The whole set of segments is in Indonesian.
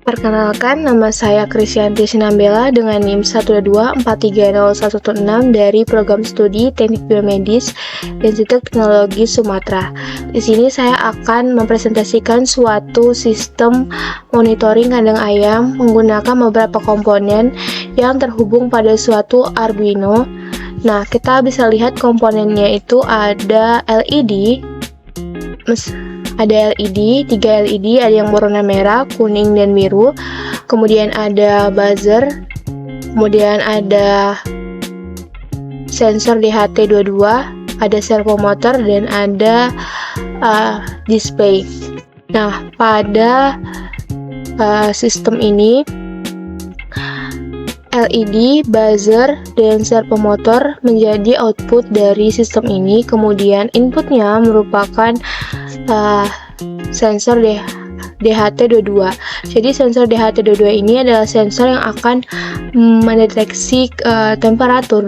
Perkenalkan, nama saya Krisyanti Sinambela dengan NIM 1243016 dari Program Studi Teknik Biomedis Institut Teknologi Sumatera. Di sini saya akan mempresentasikan suatu sistem monitoring kandang ayam menggunakan beberapa komponen yang terhubung pada suatu Arduino. Nah, kita bisa lihat komponennya itu ada LED, 3 LED, ada yang berwarna merah, kuning, dan biru. Kemudian ada buzzer, kemudian ada sensor DHT22, ada servo motor, dan ada display. Nah, pada sistem ini LED, buzzer, dan servo motor menjadi output dari sistem ini. Kemudian inputnya merupakan sensor DHT22. Jadi sensor DHT22 ini adalah sensor yang akan mendeteksi temperatur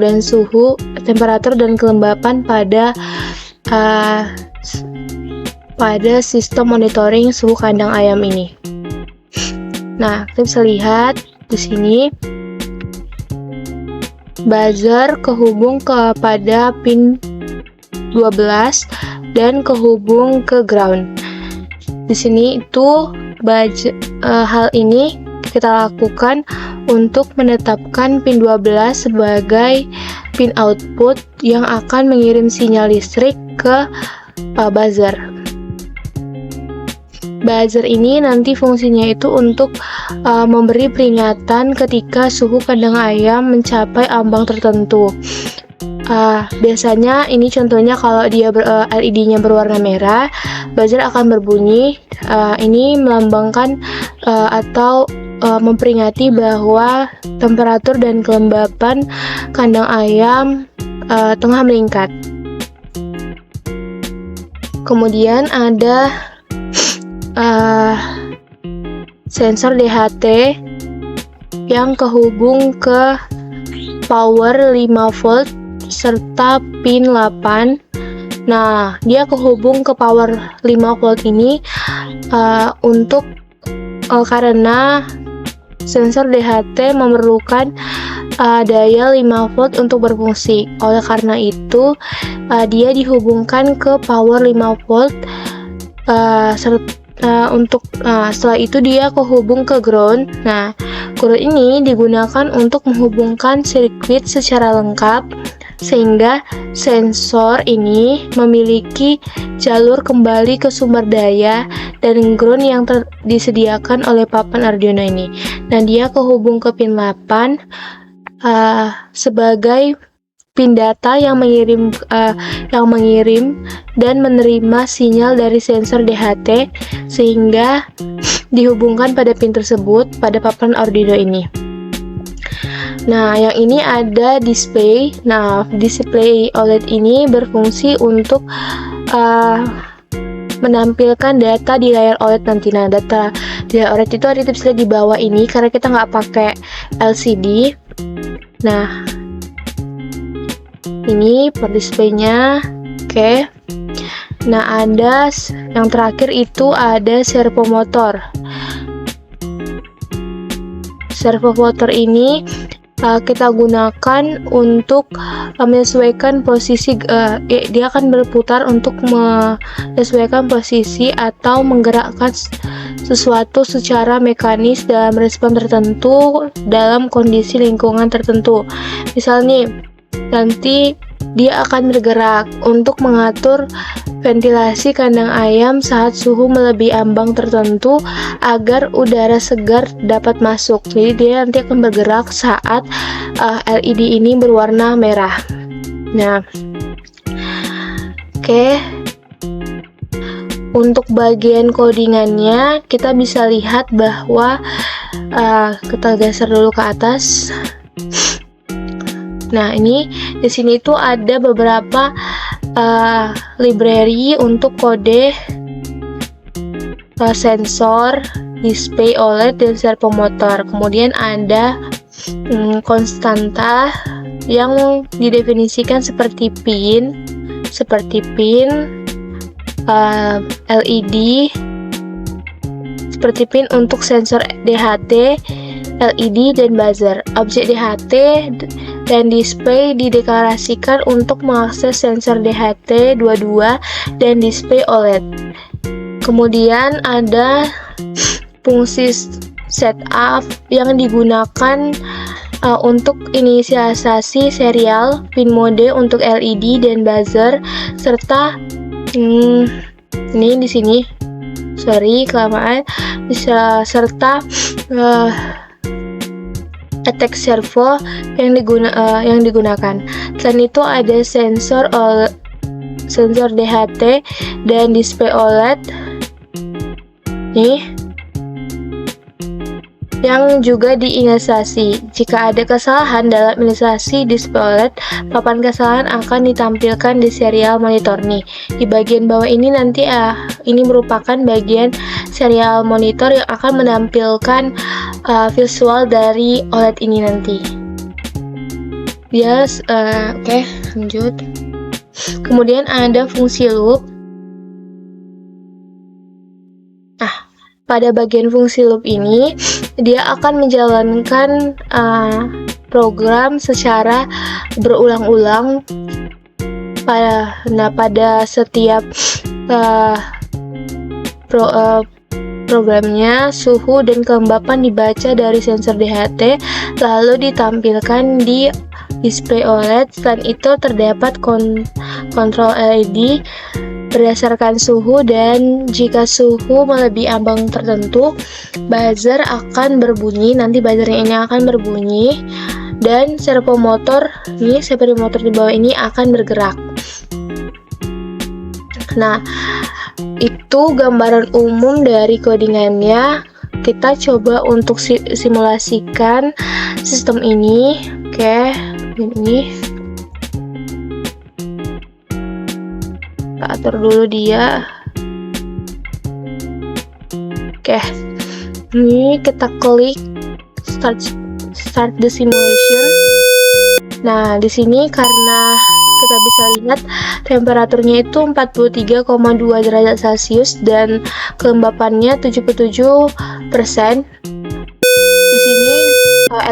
dan kelembapan pada sistem monitoring suhu kandang ayam ini. Nah, kita bisa lihat di sini buzzer kehubung kepada pin 12 dan kehubung ke ground. Di sini itu hal ini kita lakukan untuk menetapkan pin 12 sebagai pin output yang akan mengirim sinyal listrik ke buzzer. Buzzer ini nanti fungsinya itu untuk memberi peringatan ketika suhu kandang ayam mencapai ambang tertentu. Biasanya ini contohnya kalau dia LED-nya berwarna merah, buzzer akan berbunyi. Ini melambangkan atau memperingati bahwa temperatur dan kelembapan kandang ayam tengah meningkat. Kemudian ada sensor DHT yang kehubung ke power 5 volt serta pin 8. Nah, dia kehubung ke power 5 volt ini karena sensor DHT memerlukan daya 5 volt untuk berfungsi. Oleh karena itu, dia dihubungkan ke power 5 volt setelah itu dia kehubung ke ground. Nah, ground ini digunakan untuk menghubungkan sirkuit secara lengkap sehingga sensor ini memiliki jalur kembali ke sumber daya dan ground yang disediakan oleh papan Arduino ini. Dan dia kehubung ke pin 8 sebagai pin data yang mengirim dan menerima sinyal dari sensor DHT sehingga dihubungkan pada pin tersebut pada papan Arduino ini. Nah, yang ini ada display. Nah, display OLED ini berfungsi untuk menampilkan data di layar OLED nanti. Nah, data di layar OLED itu ada bisa di bawah ini karena kita nggak pakai LCD. Nah, ini per displaynya. Oke. Nah, ada yang terakhir itu ada servo motor. Servo motor ini kita gunakan untuk menyesuaikan posisi. Dia akan berputar untuk menyesuaikan posisi atau menggerakkan sesuatu secara mekanis dalam respon tertentu dalam kondisi lingkungan tertentu. Misalnya nanti dia akan bergerak untuk mengatur ventilasi kandang ayam saat suhu melebihi ambang tertentu agar udara segar dapat masuk. Jadi dia nanti akan bergerak saat LED ini berwarna merah. Nah, oke. Untuk bagian codingannya kita bisa lihat bahwa kita geser dulu ke atas. Nah, ini di sini tuh ada beberapa library untuk kode sensor, display OLED, dan servo motor. Kemudian ada konstanta yang didefinisikan seperti pin, LED, seperti pin untuk sensor DHT, LED, dan buzzer. Objek DHT dan display dideklarasikan untuk mengakses sensor DHT 22 dan display OLED. Kemudian ada fungsi setup yang digunakan untuk inisialisasi serial, pin mode untuk LED dan buzzer, serta ini di sini, sorry kelamaan, serta attack servo yang digunakan. Selain itu ada sensor DHT dan display OLED nih yang juga diinisialisasi. Jika ada kesalahan dalam inisialisasi display OLED, papan kesalahan akan ditampilkan di serial monitor nih. Di bagian bawah ini nanti ini merupakan bagian serial monitor yang akan menampilkan visual dari OLED ini nanti. Oke, lanjut. Kemudian ada fungsi loop. Pada bagian fungsi loop ini, dia akan menjalankan program secara berulang-ulang pada setiap programnya. Suhu dan kelembapan dibaca dari sensor DHT lalu ditampilkan di display OLED. Selain itu terdapat kontrol LED berdasarkan suhu, dan jika suhu melebihi ambang tertentu, buzzer akan berbunyi. Nanti buzzernya ini akan berbunyi, dan servo motor di bawah ini akan bergerak. Nah, itu gambaran umum dari codingannya. Kita coba untuk simulasikan sistem ini. Oke, ini kita atur dulu dia. Oke, ini kita klik start the simulation. Nah, di sini karena kita bisa lihat temperaturnya itu 43,2 derajat Celcius dan kelembapannya 77%. Di sini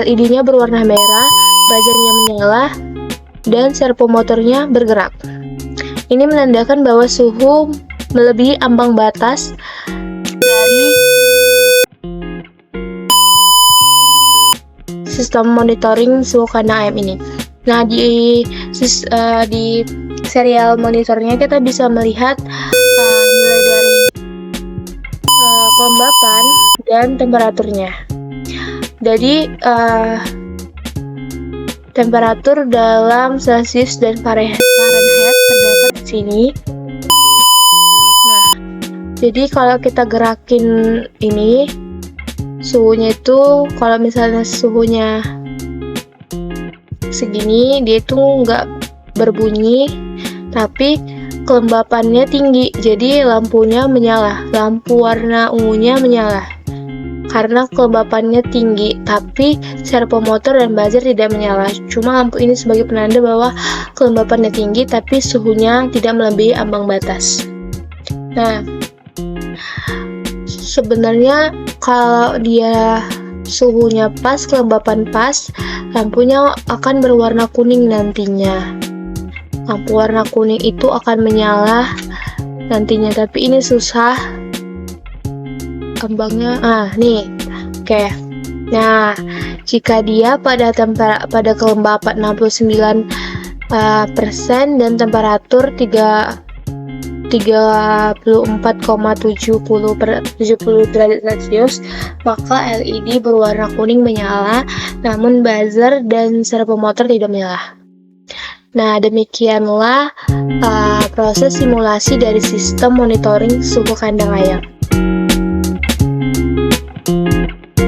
LED-nya berwarna merah, buzzernya menyala, dan servo motornya bergerak. Ini menandakan bahwa suhu melebihi ambang batas dari sistem monitoring suhu kandang ayam ini. Nah, di serial monitornya kita bisa melihat nilai dari kelembapan dan temperaturnya. Jadi temperatur dalam Celsius dan Fahrenheit terdapat di sini. Nah, jadi kalau kita gerakin ini, suhunya itu, kalau misalnya suhunya segini, dia itu nggak berbunyi, tapi kelembapannya tinggi, jadi lampunya menyala, lampu warna ungunya menyala karena kelembapannya tinggi, tapi servo motor dan buzzer tidak menyala. Cuma lampu ini sebagai penanda bahwa kelembapannya tinggi tapi suhunya tidak melebihi ambang batas. Nah, sebenarnya kalau dia suhunya pas, kelembapan pas, lampunya akan berwarna kuning nantinya. Lampu warna kuning itu akan menyala nantinya, tapi ini susah ambangnya. Nih. Oke. Nah, jika dia pada kelembapan 69% dan temperatur 34,70 derajat Celcius, maka LED berwarna kuning menyala, namun buzzer dan servo motor tidak menyala. Nah, demikianlah proses simulasi dari sistem monitoring suhu kandang ayam.